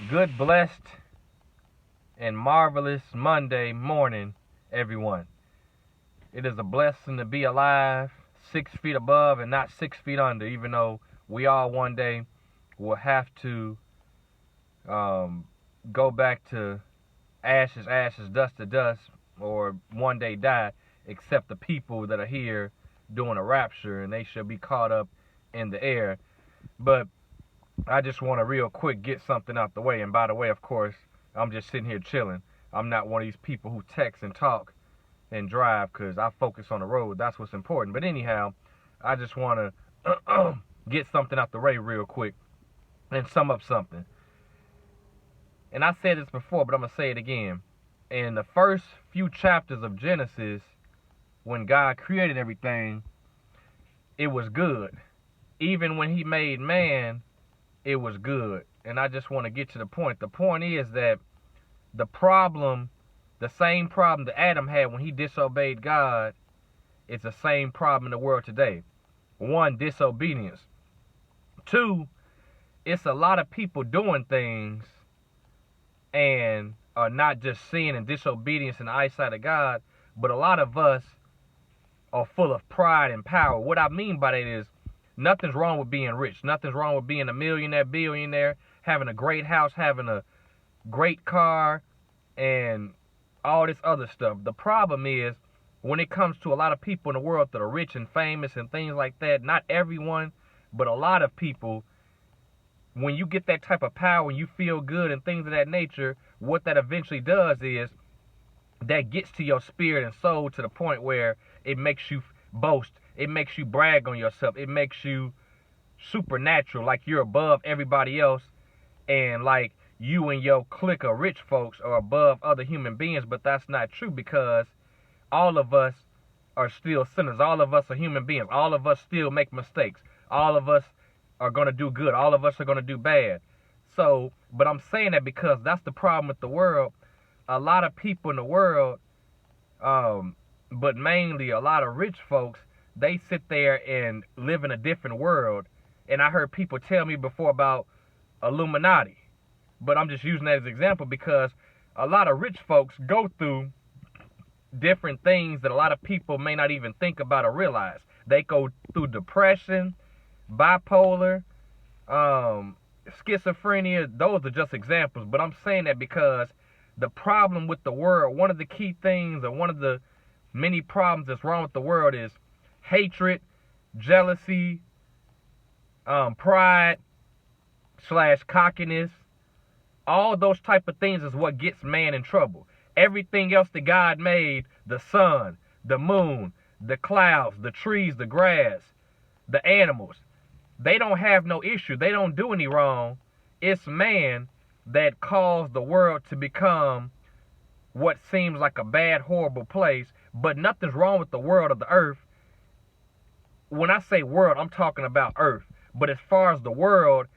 Good, blessed, and marvelous Monday morning, everyone. It is a blessing to be alive, 6 feet above and not 6 feet under, even though we all one day will have to go back to ashes, ashes, dust to dust, or one day die, except the people that are here doing a rapture, and they shall be caught up in the air. But I just want to real quick get something out the way. And by the way, of course, I'm just sitting here chilling. I'm not one of these people who text and talk and drive because I focus on the road. That's what's important. But anyhow, I just want to get something out the way real quick and sum up something. And I said this before, but I'm going to say it again. In the first few chapters of Genesis, when God created everything, it was good. Even when he made man, it was good. And I just want to get to the point. The point is that the same problem that Adam had when he disobeyed God, it's the same problem in the world today. One, disobedience. Two, it's a lot of people doing things and are not just sin and disobedience in the eyesight of God, but a lot of us are full of pride and power. What I mean by that is nothing's wrong with being rich. Nothing's wrong with being a millionaire, billionaire, having a great house, having a great car, and all this other stuff. The problem is when it comes to a lot of people in the world that are rich and famous and things like that, not everyone, but a lot of people, when you get that type of power and you feel good and things of that nature, what that eventually does is that gets to your spirit and soul to the point where it makes you boast. It makes you brag on yourself. It makes you supernatural, like you're above everybody else, and like you and your clique of rich folks are above other human beings. But that's not true, because all of us are still sinners. All of us are human beings. All of us still make mistakes. All of us are going to do good. All of us are going to do bad. So, but I'm saying that because that's the problem with the world. A lot of people in the world, but mainly a lot of rich folks, they sit there and live in a different world. And I heard people tell me before about Illuminati. But I'm just using that as an example because a lot of rich folks go through different things that a lot of people may not even think about or realize. They go through depression, bipolar, schizophrenia. Those are just examples. But I'm saying that because the problem with the world, one of the key things, or one of the many problems that's wrong with the world is hatred, jealousy, pride / cockiness. All those type of things is what gets man in trouble. Everything else that God made, the sun, the moon, the clouds, the trees, the grass, the animals, they don't have no issue. They don't do any wrong. It's man that caused the world to become what seems like a bad, horrible place. But nothing's wrong with the world of the earth. When I say world, I'm talking about earth. But as far as the world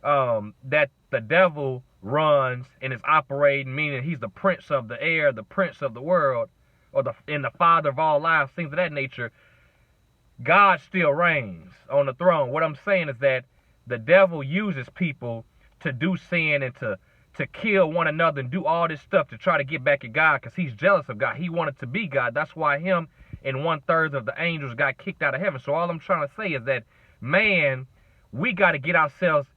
that the devil runs and is operating, meaning he's the prince of the air, the prince of the world, or the father of all lives, things of that nature, God still reigns on the throne. What I'm saying is that the devil uses people to do sin and to kill one another and do all this stuff to try to get back at God because he's jealous of God. He wanted to be God. That's why him and 1/3 of the angels got kicked out of heaven. So all I'm trying to say is that, man, we got to get ourselves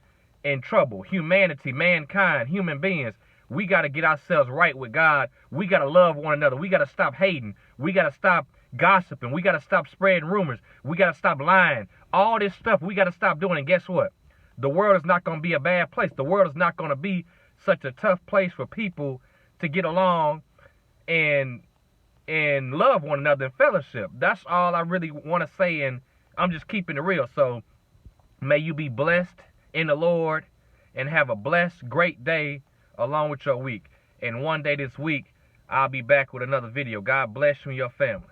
in trouble. Humanity, mankind, human beings, we got to get ourselves right with God. We got to love one another. We got to stop hating. We got to stop gossiping. We got to stop spreading rumors. We got to stop lying. All this stuff we got to stop doing. And guess what? The world is not going to be a bad place. The world is not going to be such a tough place for people to get along and love one another in fellowship. That's all I really want to say, and I'm just keeping it real. So may you be blessed in the Lord and have a blessed, great day along with your week. And one day this week, I'll be back with another video. God bless you and your family.